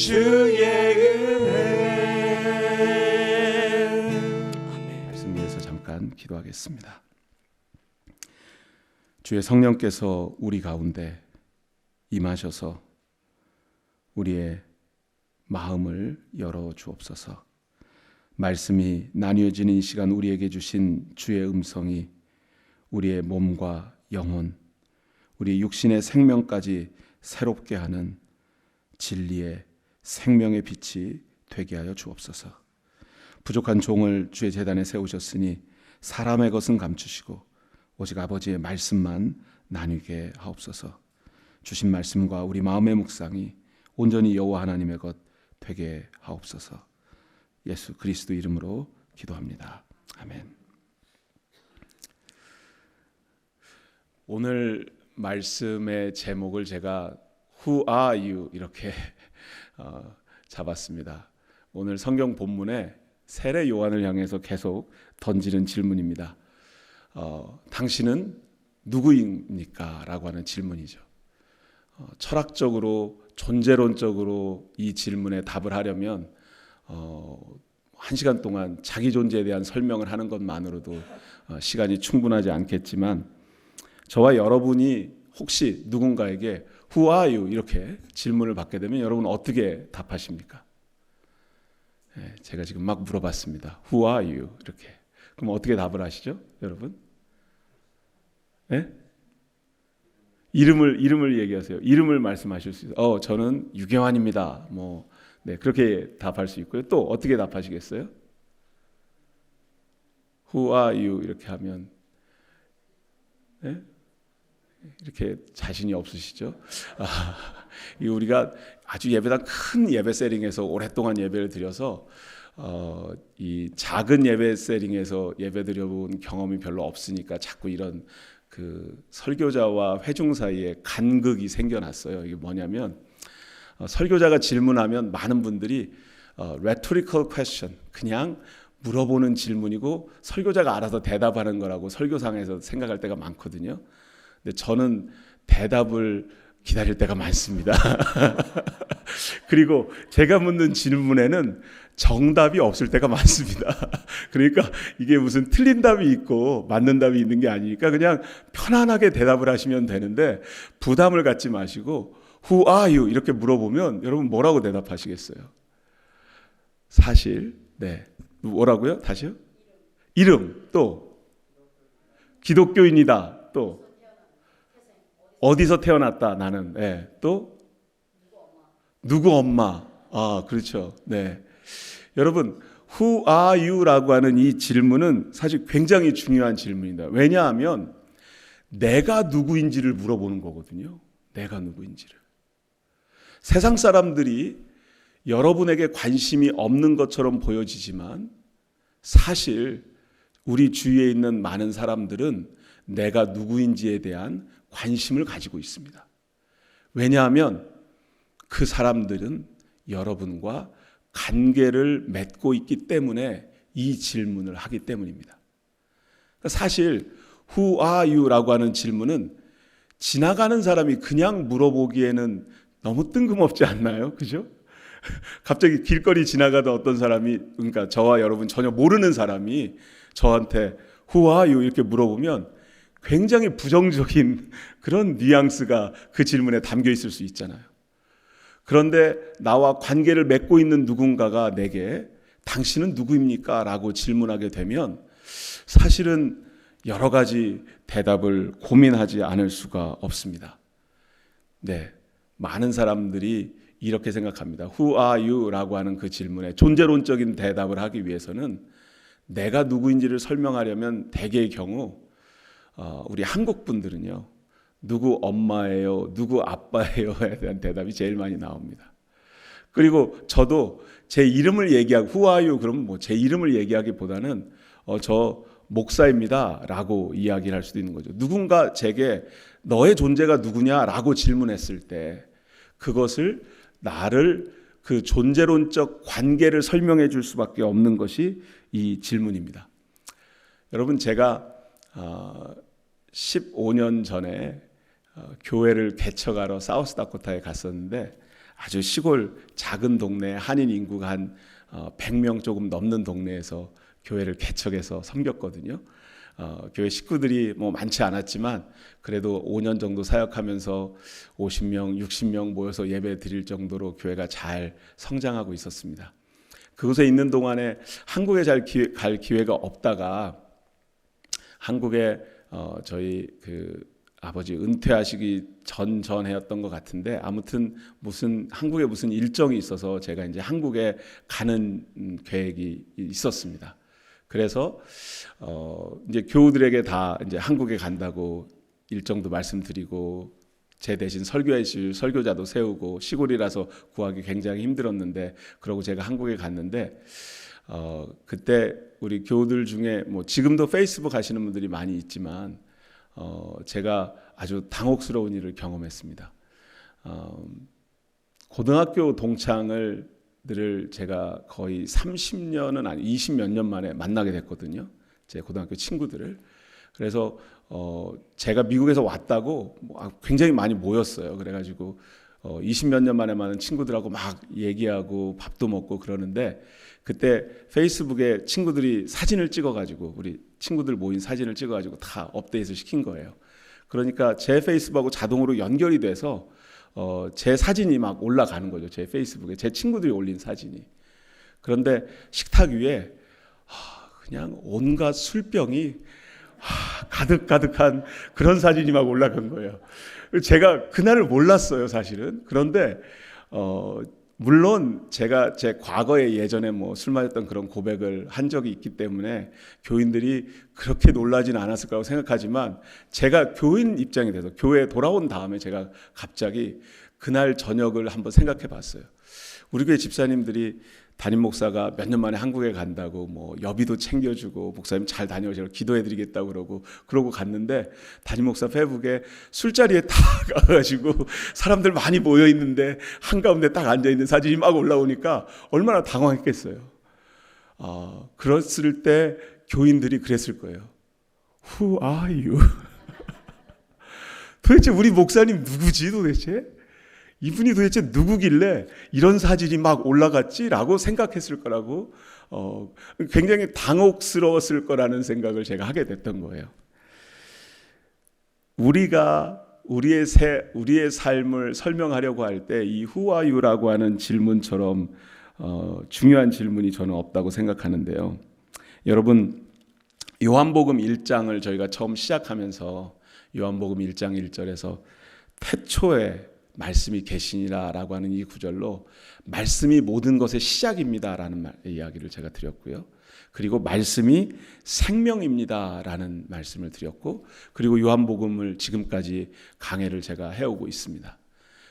주의 은혜. 말씀 위해서 잠깐 기도하겠습니다. 주의 성령께서 우리 가운데 임하셔서 우리의 마음을 열어 주옵소서. 말씀이 나뉘어지는 이 시간 우리에게 주신 주의 음성이 우리의 몸과 영혼, 우리 육신의 생명까지 새롭게 하는 진리의 생명의 빛이 되게 하여 주옵소서. 부족한 종을 주의 제단에 세우셨으니 사람의 것은 감추시고 오직 아버지의 말씀만 나누게 하옵소서. 주신 말씀과 우리 마음의 묵상이 온전히 여호와 하나님의 것 되게 하옵소서. 예수 그리스도 이름으로 기도합니다. 아멘. 오늘 말씀의 제목을 제가 Who are you? 이렇게 잡았습니다. 오늘 성경 본문에 세례 요한을 향해서 계속 던지는 질문입니다. 당신은 누구입니까? 라고 하는 질문이죠. 철학적으로 존재론적으로 이 질문에 답을 하려면 1시간 동안 자기 존재에 대한 설명을 하는 것만으로도 시간이 충분하지 않겠지만 저와 여러분이 혹시 누군가에게 Who are you? 이렇게 질문을 받게 되면 여러분 어떻게 답하십니까? 제가 지금 막 물어봤습니다. Who are you? 이렇게. 그럼 어떻게 답을 하시죠, 여러분? 이름을 얘기하세요. 이름을 말씀하실 수 있어요. 저는 유경환입니다. 네, 그렇게 답할 수 있고요. 또 어떻게 답하시겠어요? Who are you? 이렇게 하면 이렇게 자신이 없으시죠? 우리가 아주 예배당 큰 예배 세링에서 오랫동안 예배를 드려서 이 작은 예배 세링에서 예배 드려본 경험이 별로 없으니까 자꾸 이런 그 설교자와 회중 사이에 간극이 생겨났어요. 이게 뭐냐면 설교자가 질문하면 많은 분들이 rhetorical question, 그냥 물어보는 질문이고 설교자가 알아서 대답하는 거라고 설교상에서 생각할 때가 많거든요. 근데 저는 대답을 기다릴 때가 많습니다. 그리고 제가 묻는 질문에는 정답이 없을 때가 많습니다. 그러니까 이게 무슨 틀린 답이 있고 맞는 답이 있는 게 아니니까 그냥 편안하게 대답을 하시면 되는데 부담을 갖지 마시고 Who are you? 이렇게 물어보면 여러분 뭐라고 대답하시겠어요? 사실 뭐라고요? 다시요? 이름, 또 기독교인이다, 또 어디서 태어났다 나는, 또 누구 엄마. 그렇죠. 네. 여러분 Who are you?라고 하는 이 질문은 사실 굉장히 중요한 질문입니다. 왜냐하면 내가 누구인지를 물어보는 거거든요. 내가 누구인지를. 세상 사람들이 여러분에게 관심이 없는 것처럼 보여지지만 사실 우리 주위에 있는 많은 사람들은 내가 누구인지에 대한 관심을 가지고 있습니다. 왜냐하면 그 사람들은 여러분과 관계를 맺고 있기 때문에 이 질문을 하기 때문입니다. 사실 Who are you? 라고 하는 질문은 지나가는 사람이 그냥 물어보기에는 너무 뜬금없지 않나요? 그죠? 갑자기 길거리 지나가다 어떤 사람이, 그러니까 저와 여러분 전혀 모르는 사람이 저한테 Who are you? 이렇게 물어보면 굉장히 부정적인 그런 뉘앙스가 그 질문에 담겨 있을 수 있잖아요. 그런데 나와 관계를 맺고 있는 누군가가 내게 당신은 누구입니까? 라고 질문하게 되면 사실은 여러 가지 대답을 고민하지 않을 수가 없습니다. 네, 많은 사람들이 이렇게 생각합니다. Who are you? 라고 하는 그 질문에 존재론적인 대답을 하기 위해서는 내가 누구인지를 설명하려면 대개의 경우 우리 한국 분들은요, 누구 엄마예요, 누구 아빠예요에 대한 대답이 제일 많이 나옵니다. 그리고 저도 제 이름을 얘기하고 Who are you? 그러면 제 이름을 얘기하기보다는 저 목사입니다 라고 이야기를 할 수도 있는 거죠. 누군가 제게 너의 존재가 누구냐라고 질문했을 때 그것을 나를 그 존재론적 관계를 설명해 줄 수밖에 없는 것이 이 질문입니다. 여러분, 제가 15년 전에 교회를 개척하러 사우스다코타에 갔었는데 아주 시골 작은 동네 한인 인구가 한 100명 조금 넘는 동네에서 교회를 개척해서 섬겼거든요. 교회 식구들이 뭐 많지 않았지만 그래도 5년 정도 사역하면서 50명, 60명 모여서 예배 드릴 정도로 교회가 잘 성장하고 있었습니다. 그곳에 있는 동안에 한국에 갈 기회가 없다가 한국에 저희 그 아버지 은퇴하시기 전해였던 것 같은데 아무튼 한국에 무슨 일정이 있어서 제가 이제 한국에 가는 계획이 있었습니다. 그래서 이제 교우들에게 다 이제 한국에 간다고 일정도 말씀드리고 제 대신 설교해 주실 설교자도 세우고 시골이라서 구하기 굉장히 힘들었는데 그러고 제가 한국에 갔는데 그때 우리 교우들 중에 뭐 지금도 페이스북 하시는 분들이 많이 있지만 제가 아주 당혹스러운 일을 경험했습니다. 고등학교 동창들을 제가 거의 30년은 아니 20몇 년 만에 만나게 됐거든요. 제 고등학교 친구들을. 그래서 제가 미국에서 왔다고 굉장히 많이 모였어요. 그래가지고 20몇 년 만에 많은 친구들하고 막 얘기하고 밥도 먹고 그러는데 그때 페이스북에 친구들이 사진을 찍어가지고 우리 친구들 모인 사진을 찍어가지고 다 업데이트 시킨 거예요. 그러니까 제 페이스북하고 자동으로 연결이 돼서 제 사진이 막 올라가는 거죠. 제 페이스북에 제 친구들이 올린 사진이. 그런데 식탁 위에 그냥 온갖 술병이 가득가득한 그런 사진이 막 올라간 거예요. 제가 그날을 몰랐어요, 사실은. 그런데 물론 제가 제 과거에 예전에 뭐 술 마셨던 그런 고백을 한 적이 있기 때문에 교인들이 그렇게 놀라지는 않았을 거라고 생각하지만 제가 교인 입장이 돼서 교회에 돌아온 다음에 제가 갑자기 그날 저녁을 한번 생각해 봤어요. 우리 교회 집사님들이 담임 목사가 몇 년 만에 한국에 간다고 뭐 여비도 챙겨주고 목사님 잘 다녀오시라고 기도해드리겠다고 그러고 갔는데 담임 목사 페북에 술자리에 딱 가가지고 사람들 많이 모여 있는데 한가운데 딱 앉아 있는 사진이 막 올라오니까 얼마나 당황했겠어요. 그랬을 때 교인들이 그랬을 거예요. Who are you? 도대체 우리 목사님 누구지 도대체? 이분이 도대체 누구길래 이런 사진이 막 올라갔지라고 생각했을 거라고 굉장히 당혹스러웠을 거라는 생각을 제가 하게 됐던 거예요. 우리가 우리의 삶을 설명하려고 할 때 이 Who are you라고 하는 질문처럼 중요한 질문이 저는 없다고 생각하는데요. 여러분 요한복음 1장을 저희가 처음 시작하면서 요한복음 1장 1절에서 태초에 말씀이 계시니라라고 하는 이 구절로 말씀이 모든 것의 시작입니다라는 이야기를 제가 드렸고요. 그리고 말씀이 생명입니다라는 말씀을 드렸고 그리고 요한복음을 지금까지 강해를 제가 해오고 있습니다.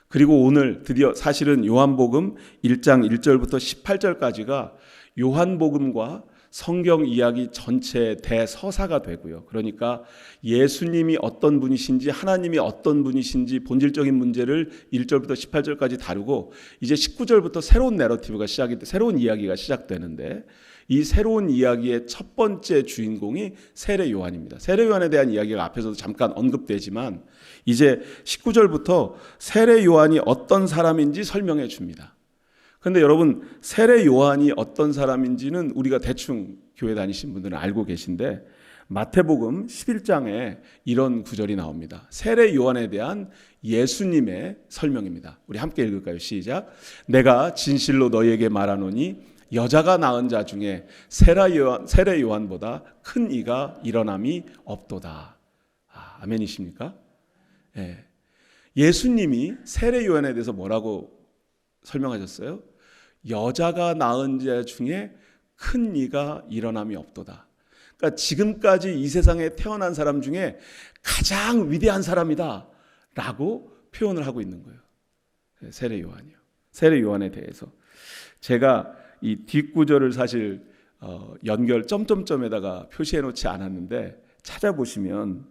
그리고 오늘 드디어 사실은 요한복음 1장 1절부터 18절까지가 요한복음과 성경 이야기 전체의 대서사가 되고요. 그러니까 예수님이 어떤 분이신지 하나님이 어떤 분이신지 본질적인 문제를 1절부터 18절까지 다루고 이제 19절부터 새로운 내러티브가 새로운 이야기가 시작되는데 이 새로운 이야기의 첫 번째 주인공이 세례 요한입니다. 세례 요한에 대한 이야기가 앞에서도 잠깐 언급되지만 이제 19절부터 세례 요한이 어떤 사람인지 설명해 줍니다. 그런데 여러분 세례 요한이 어떤 사람인지는 우리가 대충 교회 다니신 분들은 알고 계신데 마태복음 11장에 이런 구절이 나옵니다. 세례 요한에 대한 예수님의 설명입니다. 우리 함께 읽을까요? 시작. 내가 진실로 너희에게 말하노니 여자가 낳은 자 중에 세례 요한보다 큰 이가 일어남이 없도다. 아멘이십니까? 네. 예수님이 세례 요한에 대해서 뭐라고 설명하셨어요? 여자가 낳은 자 중에 큰 이가 일어남이 없도다. 그러니까 지금까지 이 세상에 태어난 사람 중에 가장 위대한 사람이다 라고 표현을 하고 있는 거예요. 세례 요한이요. 세례 요한에 대해서 제가 이 뒷구절을 사실 연결 점점점에다가 표시해 놓지 않았는데 찾아보시면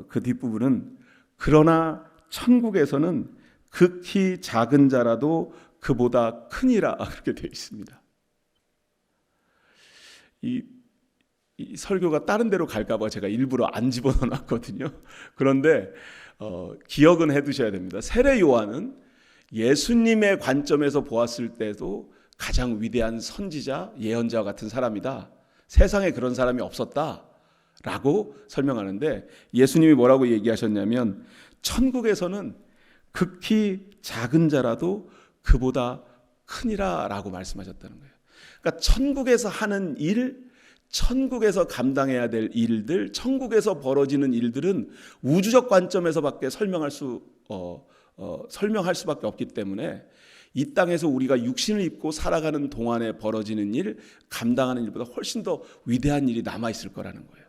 그 뒷부분은 그러나 천국에서는 극히 작은 자라도 그보다 크니라 그렇게 되어 있습니다. 이 설교가 다른 데로 갈까 봐 제가 일부러 안 집어넣어 놨거든요. 그런데 기억은 해 두셔야 됩니다. 세례 요한은 예수님의 관점에서 보았을 때도 가장 위대한 선지자, 예언자와 같은 사람이다. 세상에 그런 사람이 없었다라고 설명하는데, 예수님이 뭐라고 얘기하셨냐면 천국에서는 극히 작은 자라도 그보다 크니라라고 말씀하셨다는 거예요. 그러니까 천국에서 하는 일, 천국에서 감당해야 될 일들, 천국에서 벌어지는 일들은 우주적 관점에서밖에 설명할 수밖에 없기 때문에 이 땅에서 우리가 육신을 입고 살아가는 동안에 벌어지는 일, 감당하는 일보다 훨씬 더 위대한 일이 남아 있을 거라는 거예요.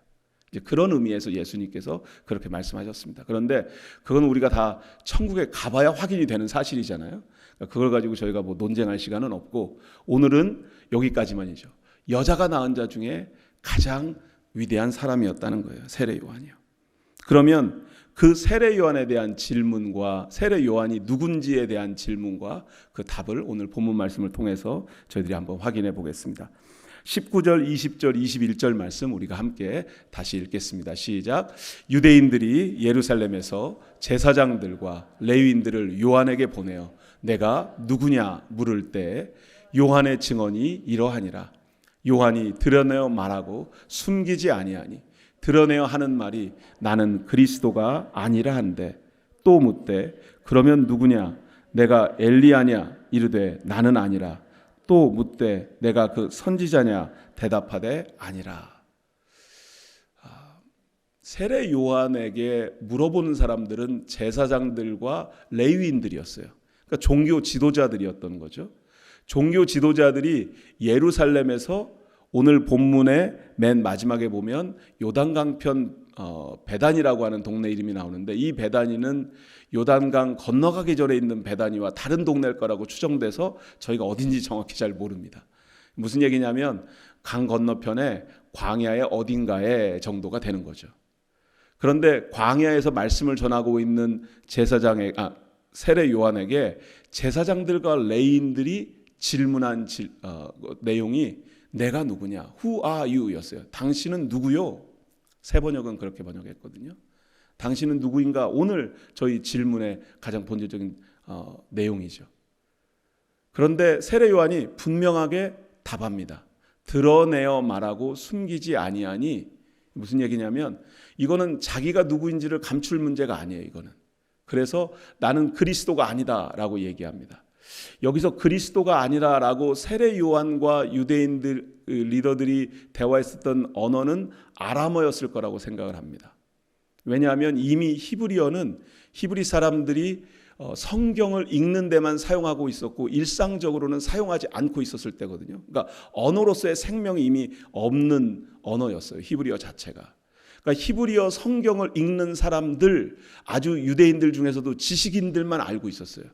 이제 그런 의미에서 예수님께서 그렇게 말씀하셨습니다. 그런데 그건 우리가 다 천국에 가봐야 확인이 되는 사실이잖아요. 그러니까 그걸 가지고 저희가 뭐 논쟁할 시간은 없고, 오늘은 여기까지만이죠. 여자가 낳은 자 중에 가장 위대한 사람이었다는 거예요. 세례 요한이요. 그러면 그 세례 요한에 대한 질문과 세례 요한이 누군지에 대한 질문과 그 답을 오늘 본문 말씀을 통해서 저희들이 한번 확인해 보겠습니다. 19절, 20절, 21절 말씀 우리가 함께 다시 읽겠습니다. 시작. 유대인들이 예루살렘에서 제사장들과 레위인들을 요한에게 보내어 내가 누구냐 물을 때 요한의 증언이 이러하니라. 요한이 드러내어 말하고 숨기지 아니하니 드러내어 하는 말이 나는 그리스도가 아니라 한데, 또 묻되 그러면 누구냐 내가 엘리야냐 이르되 나는 아니라, 또 묻되 내가 그 선지자냐 대답하되 아니라. 세례 요한에게 물어보는 사람들은 제사장들과 레위인들이었어요. 그러니까 종교 지도자들이었던 거죠. 종교 지도자들이 예루살렘에서 오늘 본문의 맨 마지막에 보면 요단강편 베다니라고 하는 동네 이름이 나오는데, 이 베다니는 요단강 건너가기 전에 있는 베다니와 다른 동네일 거라고 추정돼서 저희가 어딘지 정확히 잘 모릅니다. 무슨 얘기냐면 강 건너편에 광야의 어딘가에 정도가 되는 거죠. 그런데 광야에서 말씀을 전하고 있는 세례 요한에게 제사장들과 레위인들이 질문한 내용이 내가 누구냐, Who are you 였어요. 당신은 누구요? 새 번역은 그렇게 번역했거든요. 당신은 누구인가? 오늘 저희 질문의 가장 본질적인 내용이죠. 그런데 세례 요한이 분명하게 답합니다. 드러내어 말하고 숨기지 아니하니, 무슨 얘기냐면 이거는 자기가 누구인지를 감출 문제가 아니에요. 이거는. 그래서 나는 그리스도가 아니다라고 얘기합니다. 여기서 그리스도가 아니라라고 세례 요한과 유대인들 리더들이 대화했었던 언어는 아람어였을 거라고 생각을 합니다. 왜냐하면 이미 히브리 사람들이 성경을 읽는 데만 사용하고 있었고 일상적으로는 사용하지 않고 있었을 때거든요. 그러니까 언어로서의 생명이 이미 없는 언어였어요. 히브리어 자체가. 그러니까 히브리어 성경을 읽는 사람들, 아주 유대인들 중에서도 지식인들만 알고 있었어요.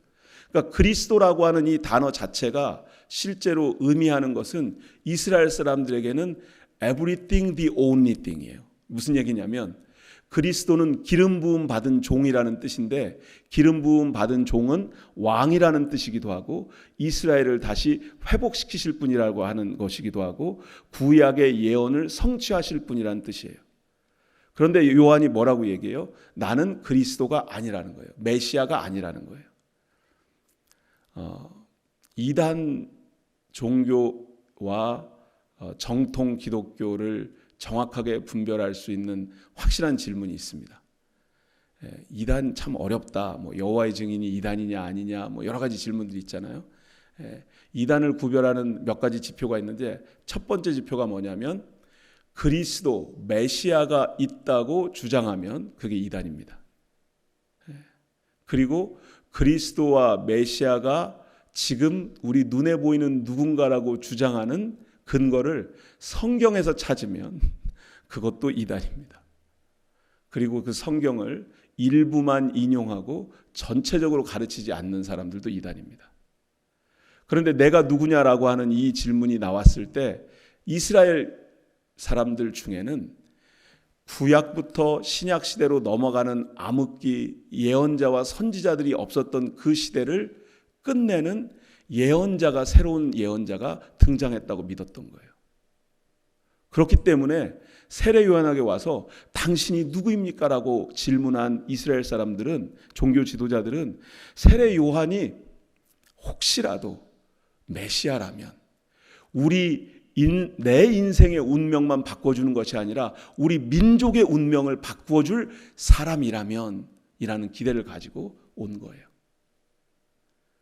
그러니까 그리스도라고 하는 이 단어 자체가 실제로 의미하는 것은 이스라엘 사람들에게는 everything the only thing이에요. 무슨 얘기냐면 그리스도는 기름 부음 받은 종이라는 뜻인데, 기름 부음 받은 종은 왕이라는 뜻이기도 하고 이스라엘을 다시 회복시키실 분이라고 하는 것이기도 하고 구약의 예언을 성취하실 분이라는 뜻이에요. 그런데 요한이 뭐라고 얘기해요? 나는 그리스도가 아니라는 거예요. 메시아가 아니라는 거예요. 이단 종교와 정통 기독교를 정확하게 분별할 수 있는 확실한 질문이 있습니다. 이단 참 어렵다. 뭐 여호와의 증인이 이단이냐 아니냐, 뭐 여러 가지 질문들이 있잖아요. 이단을 구별하는 몇 가지 지표가 있는데, 첫 번째 지표가 뭐냐면 그리스도 메시아가 있다고 주장하면 그게 이단입니다. 그리고 그리스도와 메시아가 지금 우리 눈에 보이는 누군가라고 주장하는 근거를 성경에서 찾으면 그것도 이단입니다. 그리고 그 성경을 일부만 인용하고 전체적으로 가르치지 않는 사람들도 이단입니다. 그런데 내가 누구냐라고 하는 이 질문이 나왔을 때 이스라엘 사람들 중에는 구약부터 신약 시대로 넘어가는 암흑기 예언자와 선지자들이 없었던 그 시대를 끝내는 예언자가, 새로운 예언자가 등장했다고 믿었던 거예요. 그렇기 때문에 세례 요한에게 와서 당신이 누구입니까? 라고 질문한 이스라엘 사람들은, 종교 지도자들은 세례 요한이 혹시라도 메시아라면 내 인생의 운명만 바꿔주는 것이 아니라 우리 민족의 운명을 바꾸어줄 사람이라면 이라는 기대를 가지고 온 거예요.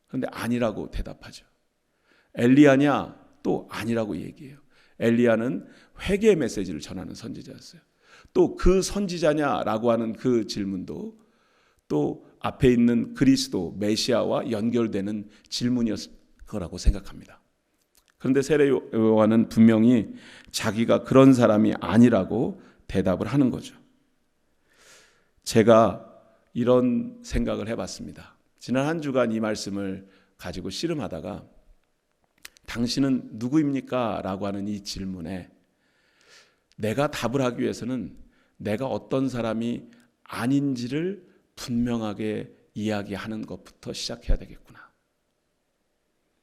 그런데 아니라고 대답하죠. 엘리야냐? 또 아니라고 얘기해요. 엘리야는 회개의 메시지를 전하는 선지자였어요. 또 그 선지자냐라고 하는 그 질문도 또 앞에 있는 그리스도 메시아와 연결되는 질문이었을 거라고 생각합니다. 그런데 세례 요한은 분명히 자기가 그런 사람이 아니라고 대답을 하는 거죠. 제가 이런 생각을 해봤습니다. 지난 한 주간 이 말씀을 가지고 씨름하다가 당신은 누구입니까? 라고 하는 이 질문에 내가 답을 하기 위해서는 내가 어떤 사람이 아닌지를 분명하게 이야기하는 것부터 시작해야 되겠구나.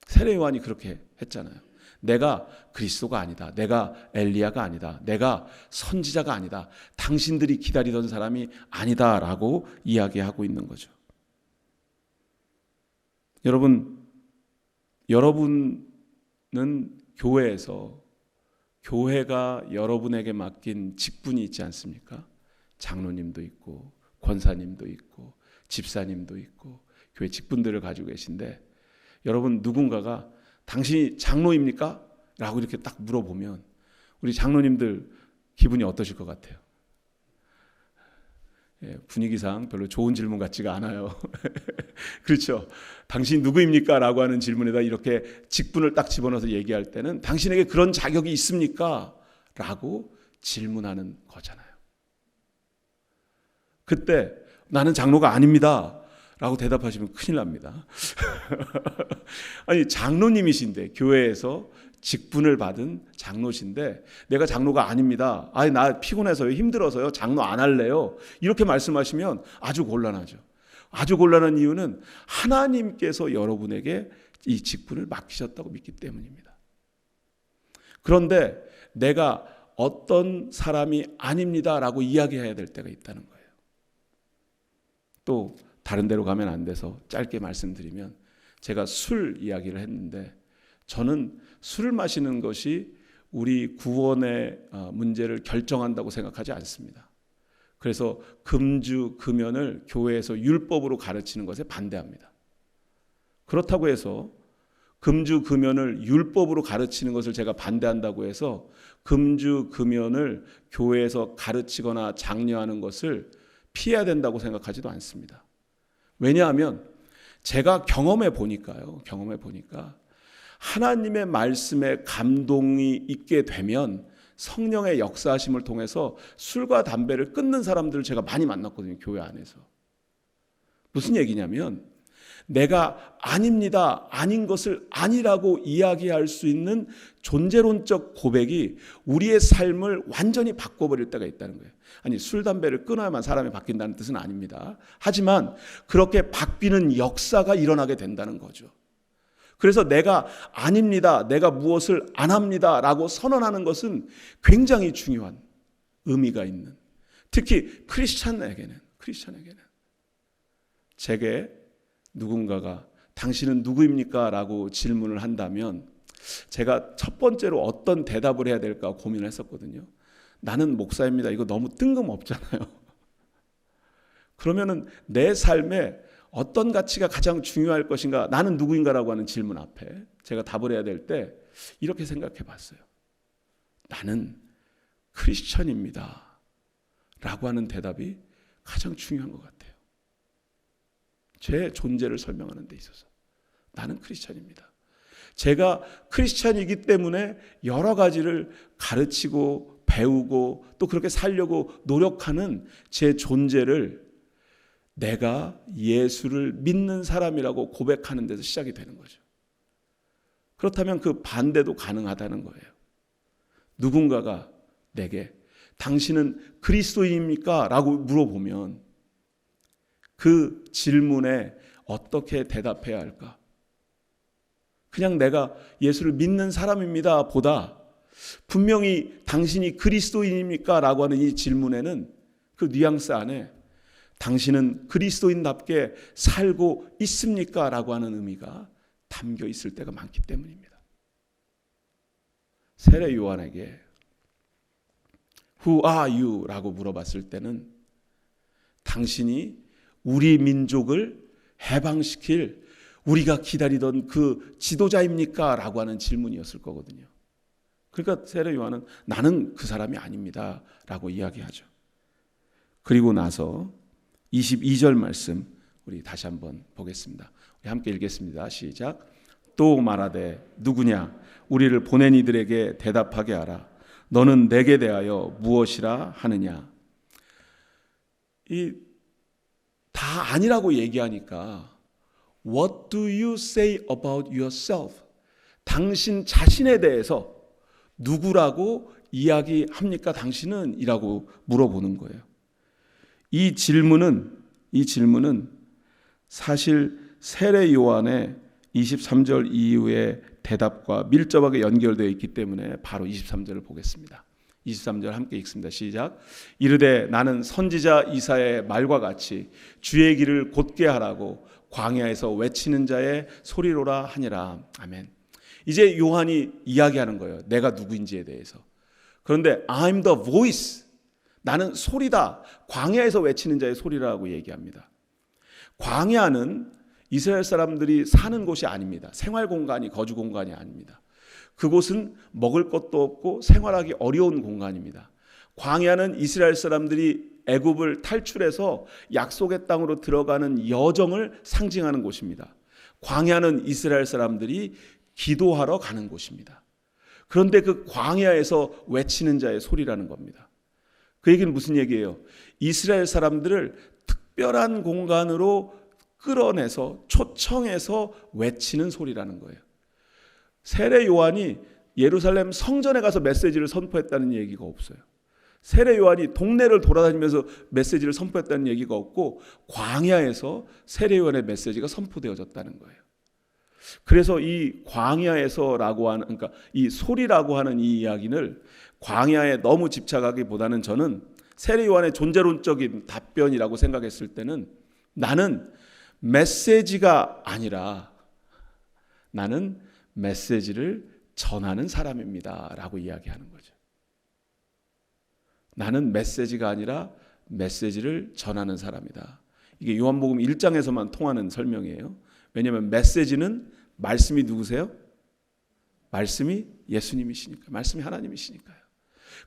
세례 요한이 그렇게 했잖아요. 내가 그리스도가 아니다. 내가 엘리야가 아니다. 내가 선지자가 아니다. 당신들이 기다리던 사람이 아니다라고 이야기하고 있는 거죠. 여러분은 교회에서 교회가 여러분에게 맡긴 직분이 있지 않습니까? 장로님도 있고 권사님도 있고 집사님도 있고 교회 직분들을 가지고 계신데 여러분 누군가가 당신이 장로입니까? 라고 이렇게 딱 물어보면 우리 장로님들 기분이 어떠실 것 같아요? 분위기상 별로 좋은 질문 같지가 않아요. 그렇죠? 당신 누구입니까? 라고 하는 질문에다 이렇게 직분을 딱 집어넣어서 얘기할 때는 당신에게 그런 자격이 있습니까? 라고 질문하는 거잖아요. 그때 나는 장로가 아닙니다. 라고 대답하시면 큰일 납니다. 아니 장로님이신데 교회에서 직분을 받은 장로신데 내가 장로가 아닙니다. 아니 나 피곤해서요. 힘들어서요. 장로 안 할래요. 이렇게 말씀하시면 아주 곤란하죠. 아주 곤란한 이유는 하나님께서 여러분에게 이 직분을 맡기셨다고 믿기 때문입니다. 그런데 내가 어떤 사람이 아닙니다라고 이야기해야 될 때가 있다는 거예요. 또 다른 데로 가면 안 돼서 짧게 말씀드리면 제가 술 이야기를 했는데 저는 술을 마시는 것이 우리 구원의 문제를 결정한다고 생각하지 않습니다. 그래서 금주 금연을 교회에서 율법으로 가르치는 것에 반대합니다. 그렇다고 해서 금주 금연을 율법으로 가르치는 것을 제가 반대한다고 해서 금주 금연을 교회에서 가르치거나 장려하는 것을 피해야 된다고 생각하지도 않습니다. 왜냐하면 제가 경험해 보니까 하나님의 말씀에 감동이 있게 되면 성령의 역사하심을 통해서 술과 담배를 끊는 사람들을 제가 많이 만났거든요. 교회 안에서. 무슨 얘기냐면 내가 아닙니다. 아닌 것을 아니라고 이야기할 수 있는 존재론적 고백이 우리의 삶을 완전히 바꿔버릴 때가 있다는 거예요. 아니 술, 담배를 끊어야만 사람이 바뀐다는 뜻은 아닙니다. 하지만 그렇게 바뀌는 역사가 일어나게 된다는 거죠. 그래서 내가 아닙니다. 내가 무엇을 안 합니다. 라고 선언하는 것은 굉장히 중요한 의미가 있는 특히 크리스찬에게는 제게 누군가가 당신은 누구입니까? 라고 질문을 한다면 제가 첫 번째로 어떤 대답을 해야 될까 고민을 했었거든요. 나는 목사입니다. 이거 너무 뜬금없잖아요. 그러면은 내 삶에 어떤 가치가 가장 중요할 것인가? 나는 누구인가라고 하는 질문 앞에 제가 답을 해야 될 때 이렇게 생각해 봤어요. 나는 크리스천입니다. 라고 하는 대답이 가장 중요한 것 같아요. 제 존재를 설명하는 데 있어서 나는 크리스천입니다. 제가 크리스천이기 때문에 여러 가지를 가르치고 배우고 또 그렇게 살려고 노력하는 제 존재를 내가 예수를 믿는 사람이라고 고백하는 데서 시작이 되는 거죠. 그렇다면 그 반대도 가능하다는 거예요. 누군가가 내게 당신은 그리스도인입니까? 라고 물어보면 그 질문에 어떻게 대답해야 할까? 그냥 내가 예수를 믿는 사람입니다 보다 분명히 당신이 그리스도인입니까? 라고 하는 이 질문에는 그 뉘앙스 안에 당신은 그리스도인답게 살고 있습니까? 라고 하는 의미가 담겨 있을 때가 많기 때문입니다. 세례 요한에게 Who are you? 라고 물어봤을 때는 당신이 우리 민족을 해방시킬 우리가 기다리던 그 지도자입니까? 라고 하는 질문이었을 거거든요. 그러니까 세례 요한은 나는 그 사람이 아닙니다 라고 이야기하죠. 그리고 나서 22절 말씀 우리 다시 한번 보겠습니다. 우리 함께 읽겠습니다. 시작. 또 말하되 누구냐? 우리를 보낸 이들에게 대답하게 하라. 너는 내게 대하여 무엇이라 하느냐? 다 아니라고 얘기하니까 What do you say about yourself? 당신 자신에 대해서 누구라고 이야기합니까? 당신은? 이라고 물어보는 거예요. 이 질문은 사실 세례 요한의 23절 이후의 대답과 밀접하게 연결되어 있기 때문에 바로 23절을 보겠습니다. 23절 함께 읽습니다. 시작. 이르되 나는 선지자 이사야의 말과 같이 주의 길을 곧게 하라고 광야에서 외치는 자의 소리로라 하니라. 아멘. 이제 요한이 이야기하는 거예요. 내가 누구인지에 대해서. 그런데 I'm the voice. 나는 소리다. 광야에서 외치는 자의 소리라고 얘기합니다. 광야는 이스라엘 사람들이 사는 곳이 아닙니다. 생활 공간이, 거주 공간이 아닙니다. 그곳은 먹을 것도 없고 생활하기 어려운 공간입니다. 광야는 이스라엘 사람들이 애굽을 탈출해서 약속의 땅으로 들어가는 여정을 상징하는 곳입니다. 광야는 이스라엘 사람들이 기도하러 가는 곳입니다. 그런데 그 광야에서 외치는 자의 소리라는 겁니다. 그 얘기는 무슨 얘기예요? 이스라엘 사람들을 특별한 공간으로 끌어내서 초청해서 외치는 소리라는 거예요. 세례 요한이 예루살렘 성전에 가서 메시지를 선포했다는 얘기가 없어요. 세례 요한이 동네를 돌아다니면서 메시지를 선포했다는 얘기가 없고 광야에서 세례 요한의 메시지가 선포되어졌다는 거예요. 그래서 이 광야에서라고 하는, 그러니까 이 소리라고 하는 이 이야기를 광야에 너무 집착하기보다는 저는 세례 요한의 존재론적인 답변이라고 생각했을 때는 나는 메시지가 아니라 나는 메시지를 전하는 사람입니다 라고 이야기하는 거죠. 나는 메시지가 아니라 메시지를 전하는 사람이다. 이게 요한복음 1장에서만 통하는 설명이에요. 왜냐하면 메시지는 말씀이 누구세요? 말씀이 예수님이시니까, 말씀이 하나님이시니까요.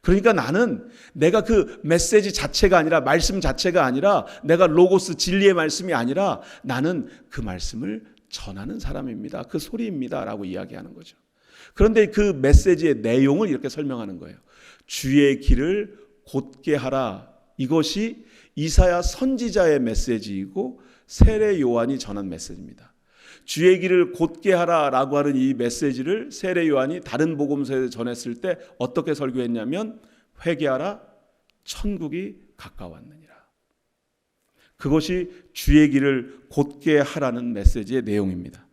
그러니까 나는 내가 그 메시지 자체가 아니라, 말씀 자체가 아니라, 내가 로고스 진리의 말씀이 아니라 나는 그 말씀을 전하는 사람입니다. 그 소리입니다 라고 이야기하는 거죠. 그런데 그 메시지의 내용을 이렇게 설명하는 거예요. 주의 길을 곧게 하라. 이것이 이사야 선지자의 메시지이고 세례 요한이 전한 메시지입니다. 주의 길을 곧게 하라라고 하는 이 메시지를 세례 요한이 다른 복음서에 전했을 때 어떻게 설교했냐면 회개하라, 천국이 가까웠느니라. 그것이 주의 길을 곧게 하라는 메시지의 내용입니다.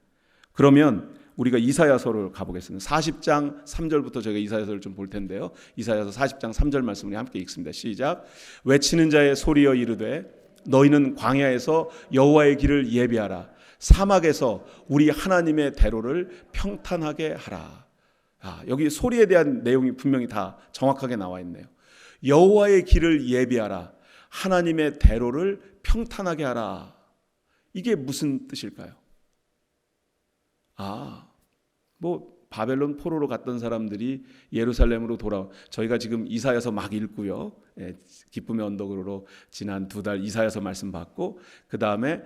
그러면 우리가 이사야서를 가보겠습니다. 40장 3절부터 저희가 이사야서를 좀 볼 텐데요. 이사야서 40장 3절 말씀 우리 함께 읽습니다. 시작. 외치는 자의 소리여 이르되 너희는 광야에서 여호와의 길을 예비하라. 사막에서 우리 하나님의 대로를 평탄하게 하라. 여기 소리에 대한 내용이 분명히 다 정확하게 나와 있네요. 여호와의 길을 예비하라. 하나님의 대로를 평탄하게 하라. 이게 무슨 뜻일까요? 바벨론 포로로 갔던 사람들이 예루살렘으로 저희가 지금 이사야서 막 읽고요. 기쁨의 언덕으로 지난 2달 이사야서 말씀 받고 그 다음에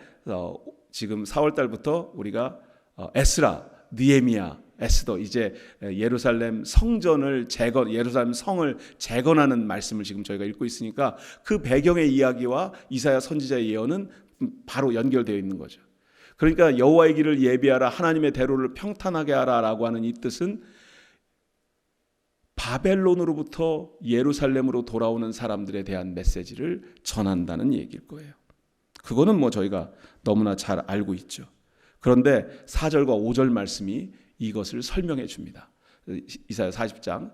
지금 4월 달부터 우리가 에스라, 느헤미야, 에스더 이제 예루살렘 성전을 예루살렘 성을 재건하는 말씀을 지금 저희가 읽고 있으니까 그 배경의 이야기와 이사야 선지자의 예언은 바로 연결되어 있는 거죠. 그러니까 여호와의 길을 예비하라, 하나님의 대로를 평탄하게 하라라고 하는 이 뜻은 바벨론으로부터 예루살렘으로 돌아오는 사람들에 대한 메시지를 전한다는 얘기일 거예요. 그거는 저희가 너무나 잘 알고 있죠. 그런데 4절과 5절 말씀이 이것을 설명해 줍니다. 이사야 40장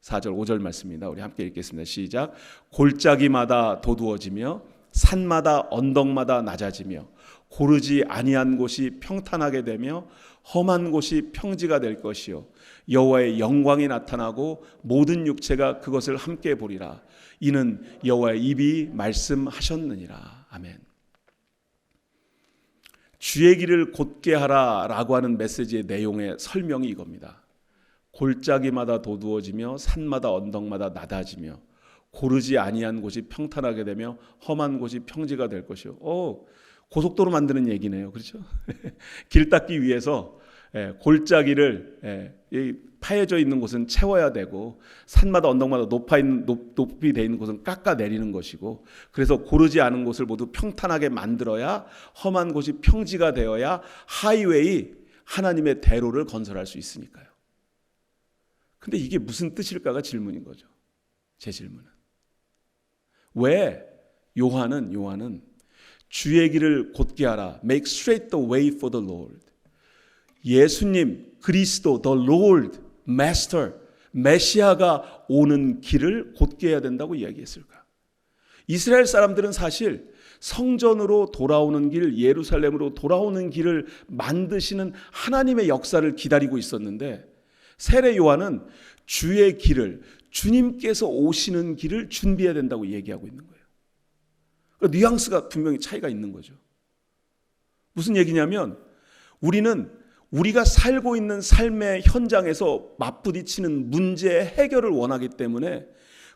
4절 5절 말씀입니다. 우리 함께 읽겠습니다. 시작. 골짜기마다 도두어지며 산마다 언덕마다 낮아지며 고르지 아니한 곳이 평탄하게 되며 험한 곳이 평지가 될 것이요 여호와의 영광이 나타나고 모든 육체가 그것을 함께 보리라. 이는 여호와의 입이 말씀하셨느니라. 아멘. 주의 길을 곧게 하라라고 하는 메시지의 내용의 설명이 이겁니다. 골짜기마다 도두어지며 산마다 언덕마다 낮아지며 고르지 아니한 곳이 평탄하게 되며 험한 곳이 평지가 될 것이요. 고속도로 만드는 얘기네요. 그렇죠? 길 닦기 위해서 골짜기를 파여져 있는 곳은 채워야 되고 산마다 언덕마다 높이 돼 있는 곳은 깎아내리는 것이고, 그래서 고르지 않은 곳을 모두 평탄하게 만들어야 험한 곳이 평지가 되어야 하이웨이, 하나님의 대로를 건설할 수 있으니까요. 근데 이게 무슨 뜻일까가 질문인 거죠. 제 질문은. 왜 요한은 주의 길을 곧게 하라, make straight the way for the Lord, 예수님 그리스도 the Lord, Master, 메시아가 오는 길을 곧게 해야 된다고 이야기했을까? 이스라엘 사람들은 사실 성전으로 돌아오는 길, 예루살렘으로 돌아오는 길을 만드시는 하나님의 역사를 기다리고 있었는데, 세례 요한은 주의 길을, 주님께서 오시는 길을 준비해야 된다고 얘기하고 있는 거예요. 그러니까 뉘앙스가 분명히 차이가 있는 거죠. 무슨 얘기냐면, 우리는 우리가 살고 있는 삶의 현장에서 맞부딪히는 문제의 해결을 원하기 때문에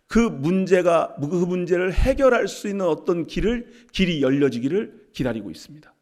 그 문제를 해결할 수 있는 어떤 길이 열려지기를 기다리고 있습니다.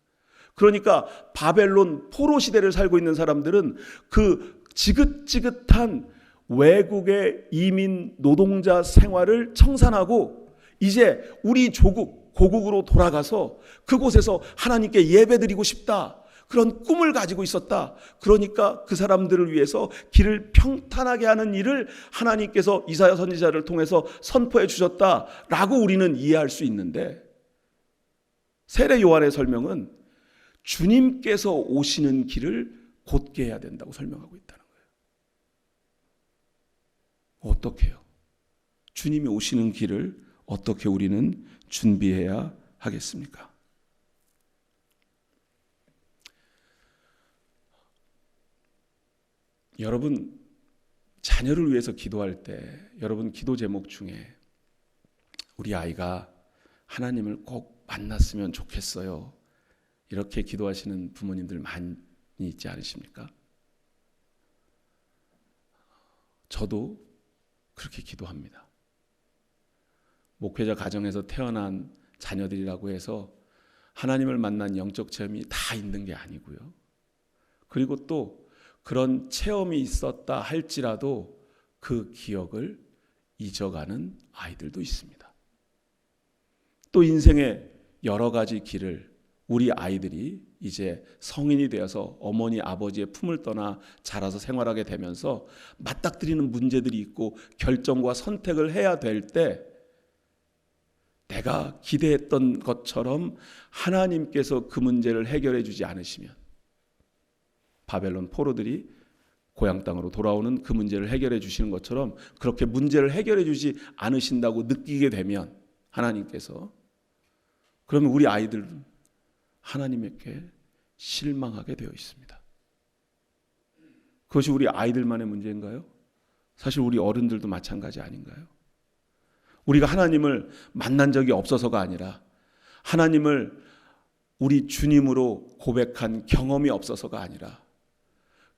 그러니까 바벨론 포로 시대를 살고 있는 사람들은 그 지긋지긋한 외국의 이민 노동자 생활을 청산하고 이제 우리 조국, 고국으로 돌아가서 그곳에서 하나님께 예배드리고 싶다, 그런 꿈을 가지고 있었다. 그러니까 그 사람들을 위해서 길을 평탄하게 하는 일을 하나님께서 이사야 선지자를 통해서 선포해 주셨다라고 우리는 이해할 수 있는데, 세례 요한의 설명은 주님께서 오시는 길을 곧게 해야 된다고 설명하고 있다는 거예요. 어떻게 해요? 주님이 오시는 길을 어떻게 우리는 준비해야 하겠습니까? 여러분, 자녀를 위해서 기도할 때 여러분 기도 제목 중에 우리 아이가 하나님을 꼭 만났으면 좋겠어요, 이렇게 기도하시는 부모님들 많이 있지 않으십니까? 저도 그렇게 기도합니다. 목회자 가정에서 태어난 자녀들이라고 해서 하나님을 만난 영적 체험이 다 있는 게 아니고요. 그리고 또 그런 체험이 있었다 할지라도 그 기억을 잊어가는 아이들도 있습니다. 또 인생의 여러 가지 길을 우리 아이들이 이제 성인이 되어서 어머니 아버지의 품을 떠나 자라서 생활하게 되면서 맞닥뜨리는 문제들이 있고 결정과 선택을 해야 될 때, 내가 기대했던 것처럼 하나님께서 그 문제를 해결해 주지 않으시면, 바벨론 포로들이 고향 땅으로 돌아오는 그 문제를 해결해 주시는 것처럼 그렇게 문제를 해결해 주지 않으신다고 느끼게 되면 하나님께서, 그러면 우리 아이들은 하나님께 실망하게 되어 있습니다. 그것이 우리 아이들만의 문제인가요? 사실 우리 어른들도 마찬가지 아닌가요? 우리가 하나님을 만난 적이 없어서가 아니라 하나님을 우리 주님으로 고백한 경험이 없어서가 아니라,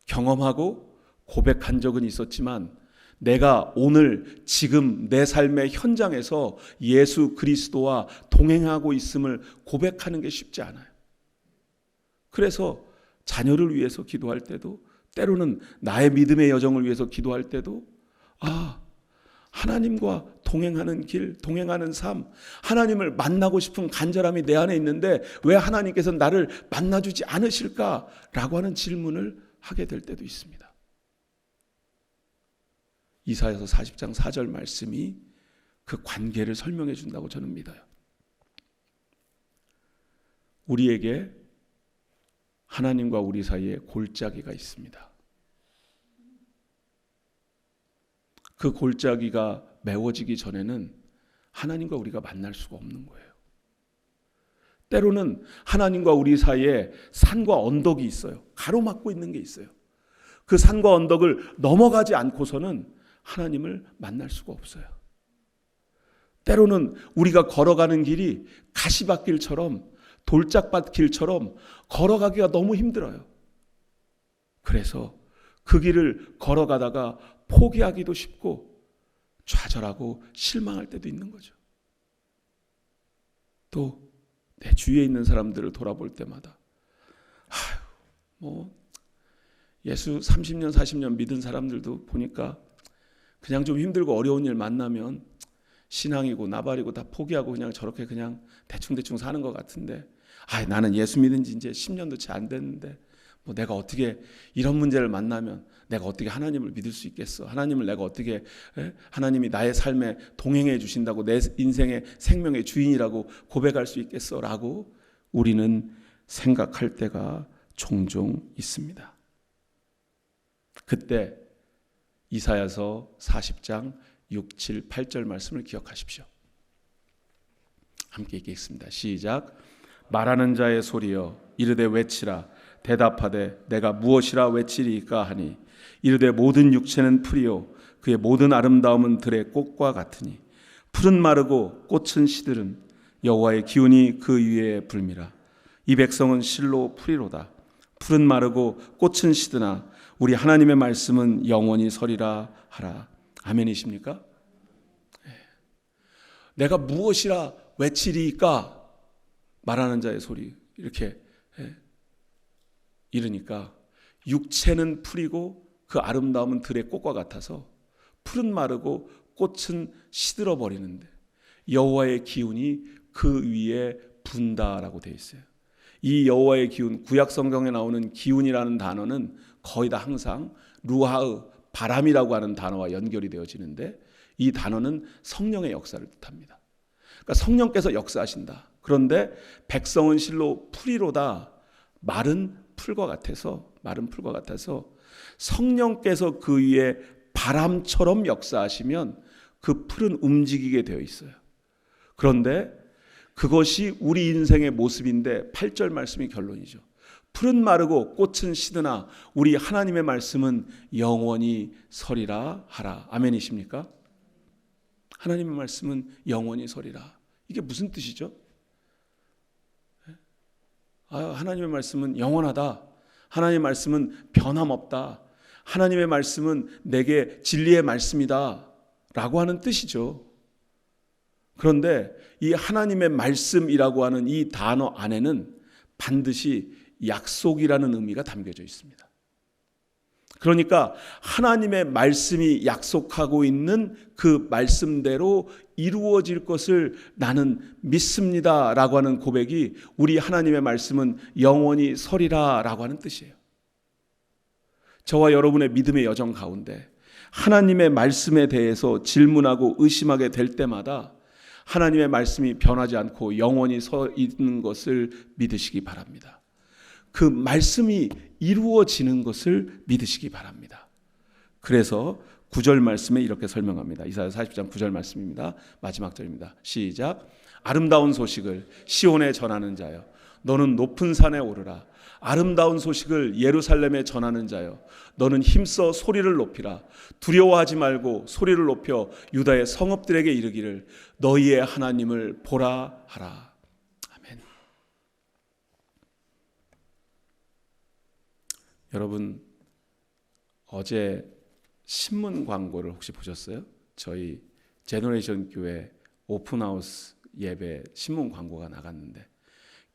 경험하고 고백한 적은 있었지만 내가 오늘 지금 내 삶의 현장에서 예수 그리스도와 동행하고 있음을 고백하는 게 쉽지 않아요. 그래서 자녀를 위해서 기도할 때도, 때로는 나의 믿음의 여정을 위해서 기도할 때도, 하나님과 동행하는 길, 동행하는 삶, 하나님을 만나고 싶은 간절함이 내 안에 있는데 왜 하나님께서 나를 만나주지 않으실까라고 하는 질문을 하게 될 때도 있습니다. 이사야서 40장 4절 말씀이 그 관계를 설명해 준다고 저는 믿어요. 우리에게 하나님과 우리 사이에 골짜기가 있습니다. 그 골짜기가 메워지기 전에는 하나님과 우리가 만날 수가 없는 거예요. 때로는 하나님과 우리 사이에 산과 언덕이 있어요. 가로막고 있는 게 있어요. 그 산과 언덕을 넘어가지 않고서는 하나님을 만날 수가 없어요. 때로는 우리가 걸어가는 길이 가시밭길처럼 돌짝밭길처럼 걸어가기가 너무 힘들어요. 그래서 그 길을 걸어가다가 포기하기도 쉽고 좌절하고 실망할 때도 있는 거죠. 또 내 주위에 있는 사람들을 돌아볼 때마다 예수 30년 40년 믿은 사람들도 보니까 그냥 좀 힘들고 어려운 일 만나면 신앙이고 나발이고 다 포기하고 그냥 저렇게 그냥 대충대충 사는 것 같은데 나는 예수 믿은 지 이제 10년도 채 안 됐는데 내가 어떻게 이런 문제를 만나면 내가 어떻게 하나님을 믿을 수 있겠어? 하나님을 내가 어떻게 하나님이 나의 삶에 동행해 주신다고 내 인생의 생명의 주인이라고 고백할 수 있겠어? 라고 우리는 생각할 때가 종종 있습니다. 그때 이사야서 40장 6, 7, 8절 말씀을 기억하십시오. 함께 읽겠습니다. 시작. 말하는 자의 소리여 이르되 외치라. 대답하되 내가 무엇이라 외치리이까 하니 이르되 모든 육체는 풀이요 그의 모든 아름다움은 들의 꽃과 같으니 풀은 마르고 꽃은 시들은 여호와의 기운이 그 위에 불미라. 이 백성은 실로 풀이로다. 풀은 마르고 꽃은 시드나 우리 하나님의 말씀은 영원히 서리라 하라. 아멘이십니까? 내가 무엇이라 외치리이까 말하는 자의 소리 이렇게 이르니까 육체는 풀이고 그 아름다움은 들의 꽃과 같아서 풀은 마르고 꽃은 시들어 버리는데 여호와의 기운이 그 위에 분다라고 되어 있어요. 이 여호와의 기운, 구약 성경에 나오는 기운이라는 단어는 거의 다 항상 루하의 바람이라고 하는 단어와 연결이 되어지는데 이 단어는 성령의 역사를 뜻합니다. 그러니까 성령께서 역사하신다. 그런데 백성은 실로 풀이로다. 마른 풀과 같아서 성령께서 그 위에 바람처럼 역사하시면 그 풀은 움직이게 되어 있어요. 그런데 그것이 우리 인생의 모습인데 8절 말씀이 결론이죠. 풀은 마르고 꽃은 시드나 우리 하나님의 말씀은 영원히 서리라 하라. 아멘이십니까? 하나님의 말씀은 영원히 서리라. 이게 무슨 뜻이죠? 하나님의 말씀은 영원하다. 하나님의 말씀은 변함없다. 하나님의 말씀은 내게 진리의 말씀이다 라고 하는 뜻이죠. 그런데 이 하나님의 말씀이라고 하는 이 단어 안에는 반드시 약속이라는 의미가 담겨져 있습니다. 그러니까 하나님의 말씀이 약속하고 있는 그 말씀대로 이루어질 것을 나는 믿습니다 라고 하는 고백이 우리 하나님의 말씀은 영원히 서리라 라고 하는 뜻이에요. 저와 여러분의 믿음의 여정 가운데 하나님의 말씀에 대해서 질문하고 의심하게 될 때마다 하나님의 말씀이 변하지 않고 영원히 서 있는 것을 믿으시기 바랍니다. 그 말씀이 이루어지는 것을 믿으시기 바랍니다. 그래서 9절 말씀에 이렇게 설명합니다. 이사야 40장 9절 말씀입니다. 마지막 절입니다. 시작. 아름다운 소식을 시온에 전하는 자여 너는 높은 산에 오르라. 아름다운 소식을 예루살렘에 전하는 자여 너는 힘써 소리를 높이라. 두려워하지 말고 소리를 높여 유다의 성읍들에게 이르기를 너희의 하나님을 보라 하라. 아멘. 여러분 어제 신문 광고를 혹시 보셨어요? 저희 제너레이션 교회 오픈하우스 예배 신문 광고가 나갔는데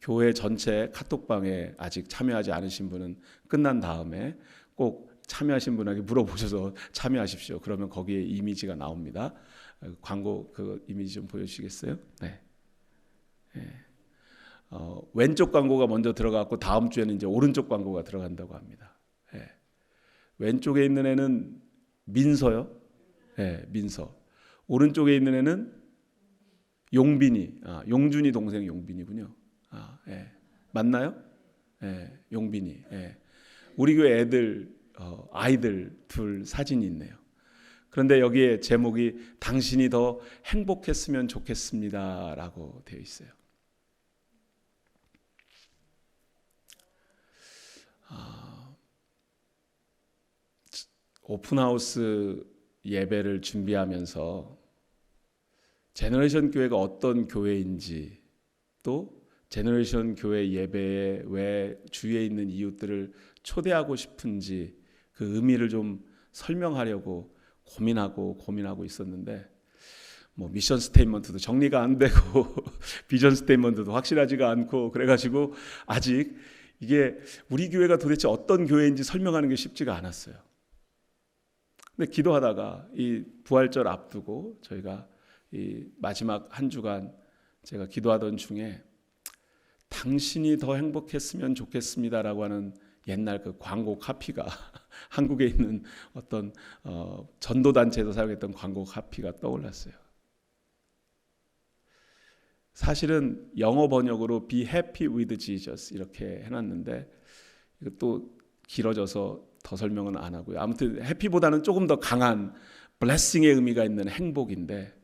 교회 전체 카톡방에 아직 참여하지 않으신 분은 끝난 다음에 꼭 참여하신 분에게 물어보셔서 참여하십시오. 그러면 거기에 이미지가 나옵니다. 광고 그 이미지 좀 보여주시겠어요? 네. 왼쪽 광고가 먼저 들어갔고 다음 주에는 이제 오른쪽 광고가 들어간다고 합니다. 왼쪽에 있는 애는 민서요. 민서. 오른쪽에 있는 애는 용빈이. 용준이 동생 용빈이군요. 맞나요? 용빈이. 우리 교회 애들 아이들 둘 사진이 있네요. 그런데 여기에 제목이 당신이 더 행복했으면 좋겠습니다라고 되어 있어요. 오픈하우스 예배를 준비하면서 제너레이션 교회가 어떤 교회인지, 또 제너레이션 교회 예배에 왜 주위에 있는 이웃들을 초대하고 싶은지 그 의미를 좀 설명하려고 고민하고 있었는데, 뭐 미션 스테이트먼트도 정리가 안 되고 비전 스테이트먼트도 확실하지가 않고, 그래가지고 아직 이게 우리 교회가 도대체 어떤 교회인지 설명하는 게 쉽지가 않았어요. 근데 기도하다가 이 부활절 앞두고 저희가 이 마지막 한 주간 제가 기도하던 중에 당신이 더 행복했으면 좋겠습니다라고 하는 옛날 그 광고 카피가 한국에 있는 어떤 전도단체에서 사용했던 광고 카피가 떠올랐어요. 사실은 영어 번역으로 Be happy with Jesus 이렇게 해놨는데, 이것도 길어져서 더 설명은 안 하고요. 아무튼 해피보다는 조금 더 강한 blessing의 의미가 있는 행복인데,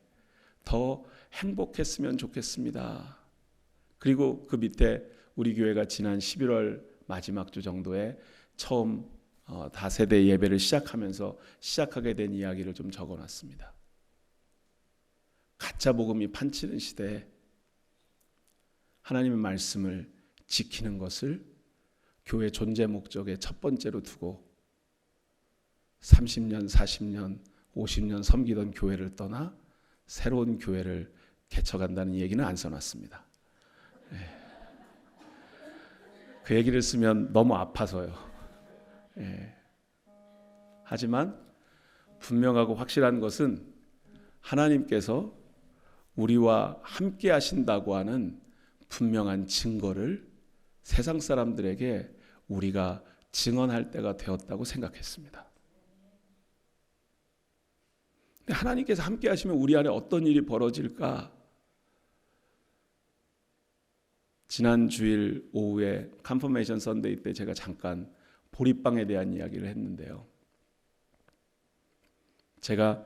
더 행복했으면 좋겠습니다. 그리고 그 밑에 우리 교회가 지난 11월 마지막 주 정도에 처음 다세대 예배를 시작하면서 시작하게 된 이야기를 좀 적어놨습니다. 가짜 복음이 판치는 시대에 하나님의 말씀을 지키는 것을 교회 존재 목적의 첫 번째로 두고 30년, 40년, 50년 섬기던 교회를 떠나 새로운 교회를 개척한다는 얘기는 안 써놨습니다. 그 얘기를 쓰면 너무 아파서요. 하지만 분명하고 확실한 것은 하나님께서 우리와 함께 하신다고 하는 분명한 증거를 세상 사람들에게 우리가 증언할 때가 되었다고 생각했습니다. 근데 하나님께서 함께 하시면 우리 안에 어떤 일이 벌어질까? 지난 주일 오후에 컨퍼메이션 선데이 때 제가 잠깐 보리빵에 대한 이야기를 했는데요. 제가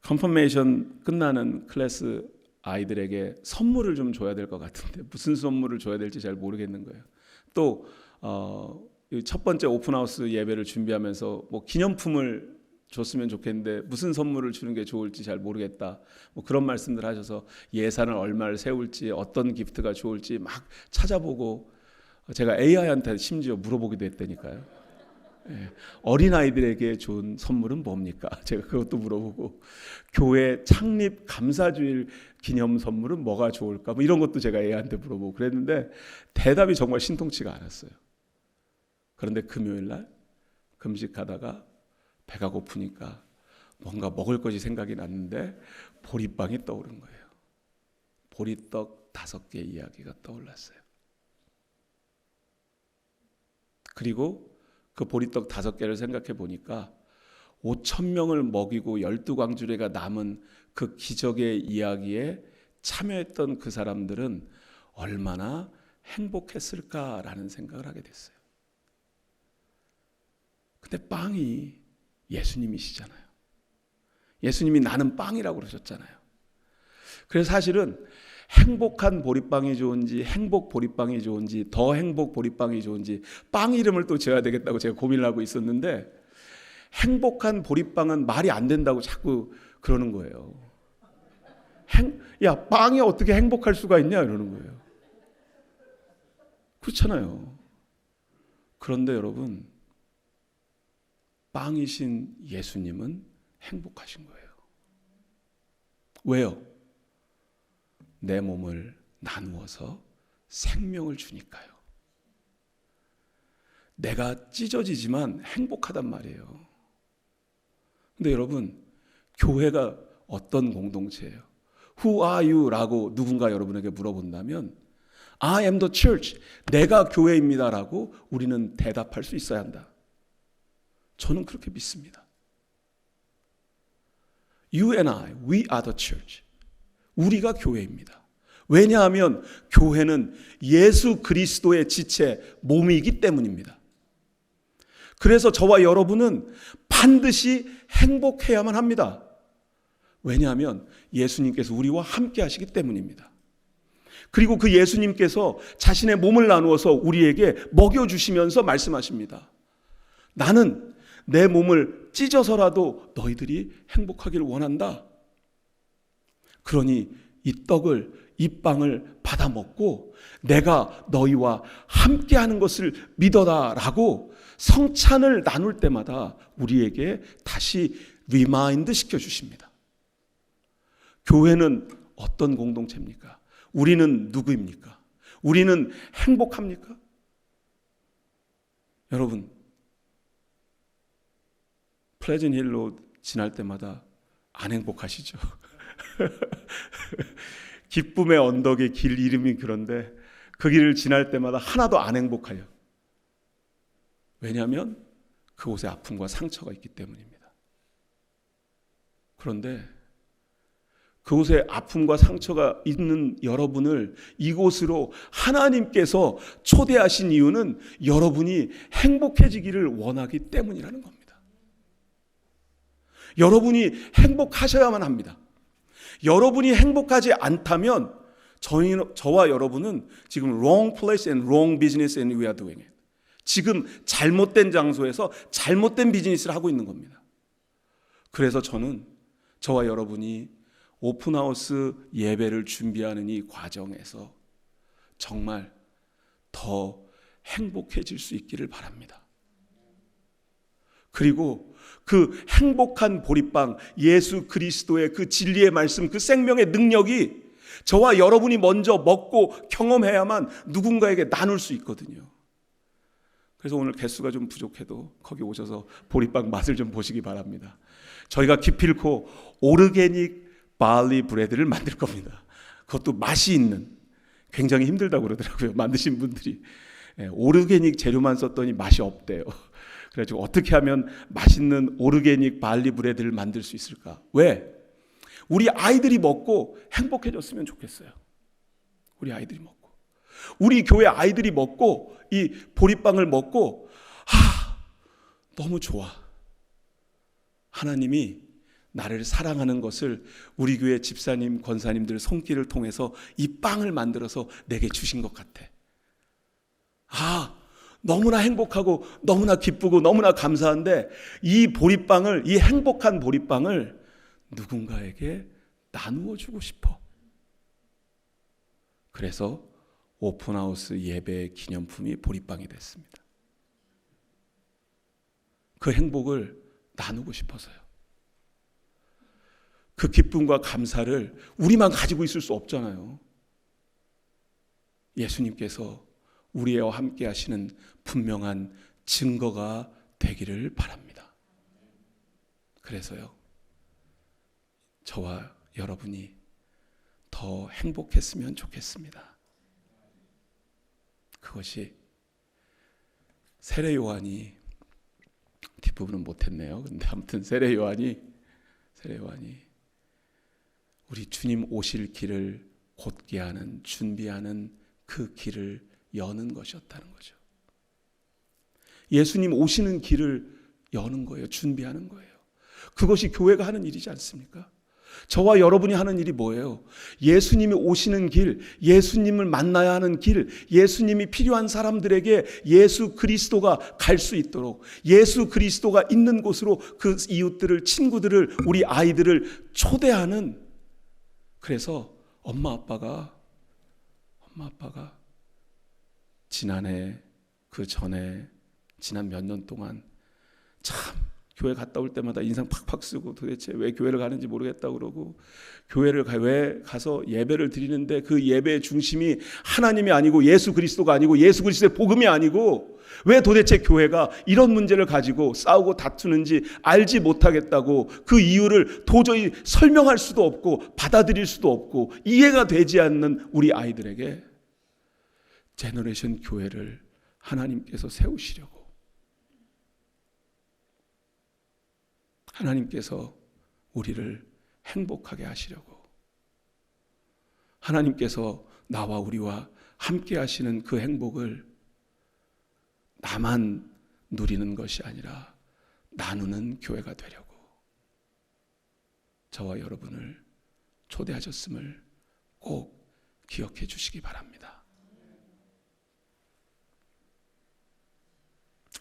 컨퍼메이션 끝나는 클래스 아이들에게 선물을 좀 줘야 될 것 같은데 무슨 선물을 줘야 될지 잘 모르겠는 거예요. 또 첫 번째 오픈하우스 예배를 준비하면서 뭐 기념품을 줬으면 좋겠는데 무슨 선물을 주는 게 좋을지 잘 모르겠다. 뭐 그런 말씀들 하셔서 예산을 얼마를 세울지, 어떤 기프트가 좋을지 막 찾아보고, 제가 AI한테 심지어 물어보기도 했다니까요. 어린아이들에게 좋은 선물은 뭡니까? 제가 그것도 물어보고, 교회 창립 감사주일 기념 선물은 뭐가 좋을까? 뭐 이런 것도 제가 AI한테 물어보고 그랬는데 대답이 정말 신통치가 않았어요. 그런데 금요일날 금식하다가 배가 고프니까 뭔가 먹을 것이 생각이 났는데 보리빵이 떠오른 거예요. 보리떡 5개 이야기가 떠올랐어요. 그리고 그 보리떡 5개를 생각해 보니까 5,000명을 먹이고 12광주리가 남은 그 기적의 이야기에 참여했던 그 사람들은 얼마나 행복했을까라는 생각을 하게 됐어요. 근데 빵이 예수님이시잖아요. 예수님이 나는 빵이라고 그러셨잖아요. 그래서 사실은 행복한 보리빵이 좋은지 행복 보리빵이 좋은지 더 행복 보리빵이 좋은지 빵 이름을 또 지어야 되겠다고 제가 고민을 하고 있었는데, 행복한 보리빵은 말이 안 된다고 자꾸 그러는 거예요. 야, 빵이 어떻게 행복할 수가 있냐 이러는 거예요. 그렇잖아요. 그런데 여러분, 빵이신 예수님은 행복하신 거예요. 왜요? 내 몸을 나누어서 생명을 주니까요. 내가 찢어지지만 행복하단 말이에요. 근데 여러분, 교회가 어떤 공동체예요? Who are you? 라고 누군가 여러분에게 물어본다면 I am the church. 내가 교회입니다. 라고 우리는 대답할 수 있어야 한다. 저는 그렇게 믿습니다. You and I, we are the church. 우리가 교회입니다. 왜냐하면 교회는 예수 그리스도의 지체, 몸이기 때문입니다. 그래서 저와 여러분은 반드시 행복해야만 합니다. 왜냐하면 예수님께서 우리와 함께 하시기 때문입니다. 그리고 그 예수님께서 자신의 몸을 나누어서 우리에게 먹여주시면서 말씀하십니다. 나는 내 몸을 찢어서라도 너희들이 행복하기를 원한다. 그러니 이 떡을, 이 빵을 받아 먹고 내가 너희와 함께하는 것을 믿어라 라고 성찬을 나눌 때마다 우리에게 다시 리마인드 시켜주십니다. 교회는 어떤 공동체입니까? 우리는 누구입니까? 우리는 행복합니까? 여러분, 플레전 힐로 지날 때마다 안 행복하시죠? 기쁨의 언덕의 길 이름이 그런데 그 길을 지날 때마다 하나도 안 행복해요. 왜냐하면 그곳에 아픔과 상처가 있기 때문입니다. 그런데 그곳에 아픔과 상처가 있는 여러분을 이곳으로 하나님께서 초대하신 이유는 여러분이 행복해지기를 원하기 때문이라는 겁니다. 여러분이 행복하셔야만 합니다. 여러분이 행복하지 않다면 저와 여러분은 지금 wrong place and wrong business and we are doing it. 지금 잘못된 장소에서 잘못된 비즈니스를 하고 있는 겁니다. 그래서 저와 여러분이 오픈하우스 예배를 준비하는 이 과정에서 정말 더 행복해질 수 있기를 바랍니다. 그리고 그 행복한 보리빵, 예수 그리스도의 그 진리의 말씀, 그 생명의 능력이 저와 여러분이 먼저 먹고 경험해야만 누군가에게 나눌 수 있거든요. 그래서 오늘 개수가 좀 부족해도 거기 오셔서 보리빵 맛을 좀 보시기 바랍니다. 저희가 기필코 오르게닉 발리 브레드를 만들 겁니다. 그것도 맛이 있는, 굉장히 힘들다고 그러더라고요. 만드신 분들이. 오르게닉 재료만 썼더니 맛이 없대요. 그래가지고 어떻게 하면 맛있는 오르게닉 발리 브레드를 만들 수 있을까? 왜? 우리 아이들이 먹고 행복해졌으면 좋겠어요. 우리 아이들이 먹고, 우리 교회 아이들이 먹고 이 보리빵을 먹고 너무 좋아. 하나님이 나를 사랑하는 것을 우리 교회 집사님, 권사님들 손길을 통해서 이 빵을 만들어서 내게 주신 것 같아. 너무나 행복하고 너무나 기쁘고 너무나 감사한데 이 보리빵을, 이 행복한 보리빵을 누군가에게 나누어 주고 싶어. 그래서 오픈하우스 예배의 기념품이 보리빵이 됐습니다. 그 행복을 나누고 싶어서요. 그 기쁨과 감사를 우리만 가지고 있을 수 없잖아요. 예수님께서 우리와 함께 하시는 분명한 증거가 되기를 바랍니다. 그래서요, 저와 여러분이 더 행복했으면 좋겠습니다. 그것이 세례 요한이, 뒷부분은 못했네요. 근데 아무튼 세례 요한이 우리 주님 오실 길을 곧게 하는, 준비하는 그 길을 여는 것이었다는 거죠. 예수님 오시는 길을 여는 거예요. 준비하는 거예요. 그것이 교회가 하는 일이지 않습니까? 저와 여러분이 하는 일이 뭐예요? 예수님이 오시는 길, 예수님을 만나야 하는 길, 예수님이 필요한 사람들에게 예수 그리스도가 갈 수 있도록, 예수 그리스도가 있는 곳으로 그 이웃들을, 친구들을, 우리 아이들을 초대하는. 그래서 엄마 아빠가 지난해, 그 전에, 지난 몇 년 동안 참 교회 갔다 올 때마다 인상 팍팍 쓰고 도대체 왜 교회를 가는지 모르겠다 그러고, 교회를 왜 가서 예배를 드리는데 그 예배의 중심이 하나님이 아니고 예수 그리스도가 아니고 예수 그리스도의 복음이 아니고 왜 도대체 교회가 이런 문제를 가지고 싸우고 다투는지 알지 못하겠다고, 그 이유를 도저히 설명할 수도 없고 받아들일 수도 없고 이해가 되지 않는 우리 아이들에게 제너레이션 교회를 하나님께서 세우시려고, 하나님께서 우리를 행복하게 하시려고, 하나님께서 나와 우리와 함께 하시는 그 행복을 나만 누리는 것이 아니라 나누는 교회가 되려고 저와 여러분을 초대하셨음을 꼭 기억해 주시기 바랍니다.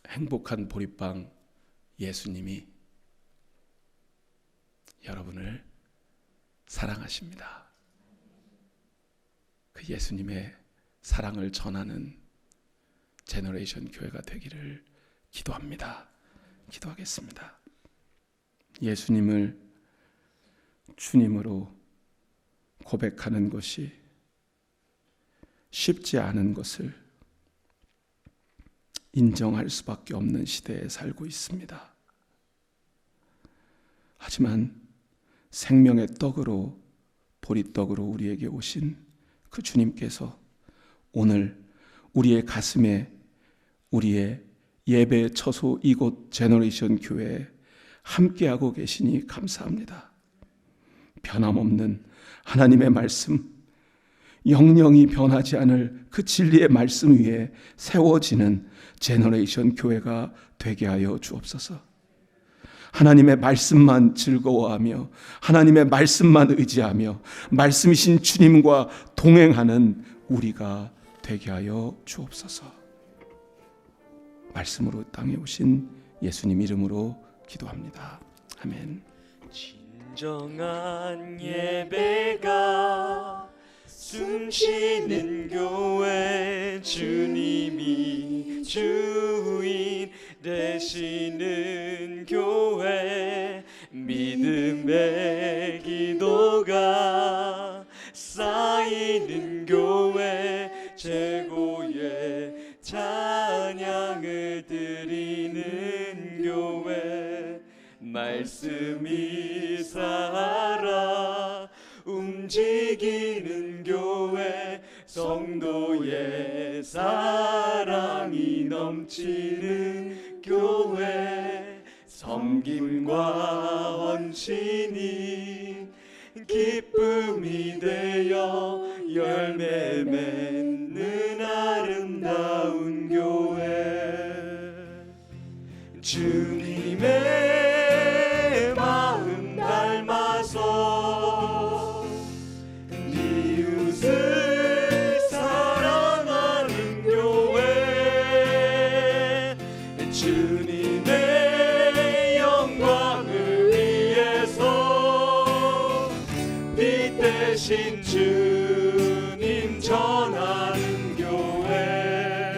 행복한 보리빵, 예수님이 여러분을 사랑하십니다. 그 예수님의 사랑을 전하는 제너레이션 교회가 되기를 기도합니다. 기도하겠습니다. 예수님을 주님으로 고백하는 것이 쉽지 않은 것을 인정할 수밖에 없는 시대에 살고 있습니다. 하지만 생명의 떡으로 보리떡으로 우리에게 오신 그 주님께서 오늘 우리의 가슴에 우리의 예배 처소 이곳 제너레이션 교회에 함께하고 계시니 감사합니다. 변함없는 하나님의 말씀, 영영이 변하지 않을 그 진리의 말씀 위에 세워지는 제너레이션 교회가 되게 하여 주옵소서. 하나님의 말씀만 즐거워하며 하나님의 말씀만 의지하며 말씀이신 주님과 동행하는 우리가 되게 하여 주옵소서. 말씀으로 땅에 오신 예수님 이름으로 기도합니다. 아멘. 진정한 예배가 숨쉬는 교회, 주님이 주인 되시는 교회, 믿음의 기도가 쌓이는 교회, 최고의 찬양을 드리는 교회, 말씀이 살아 움직이는 교회, 성도의 사랑이 넘치는 교회, 섬김과 헌신이 기쁨이 되어 열매 맺는 아름다운 교회, 주님의 마음 닮아서 이웃을 사랑하는 교회, 주님의 영광을 위해서 빛 대신 주님 전하는 교회,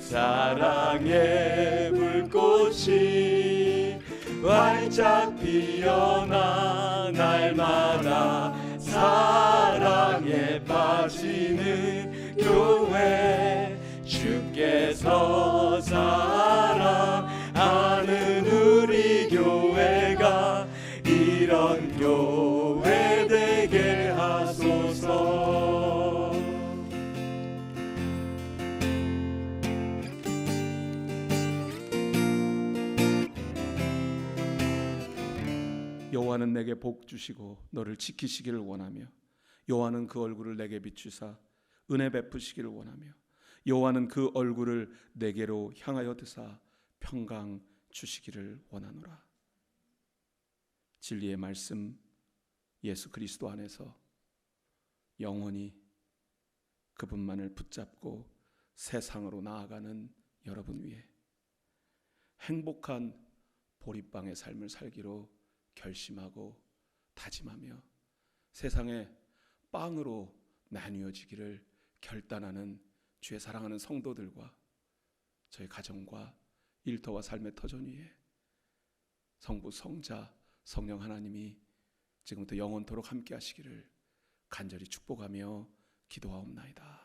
사랑의 불꽃이 활짝 피어나 날마다 사랑에 빠지는 교회, 주께서 사랑하는 우리 교회가 이런 교회 되게 하소서. 여호와는 내게 복 주시고 너를 지키시기를 원하며, 여호와는 그 얼굴을 내게 비추사 은혜 베푸시기를 원하며, 여호와는 그 얼굴을 내게로 향하여 드사 평강 주시기를 원하노라. 진리의 말씀 예수 그리스도 안에서 영원히 그분만을 붙잡고 세상으로 나아가는 여러분 위해 행복한 보리빵의 삶을 살기로 결심하고 다짐하며 세상의 빵으로 나뉘어지기를 결단하는 주의 사랑하는 성도들과 저희 가정과 일터와 삶의 터전 위에 성부, 성자, 성령 하나님이 지금부터 영원토록 함께 하시기를 간절히 축복하며 기도하옵나이다.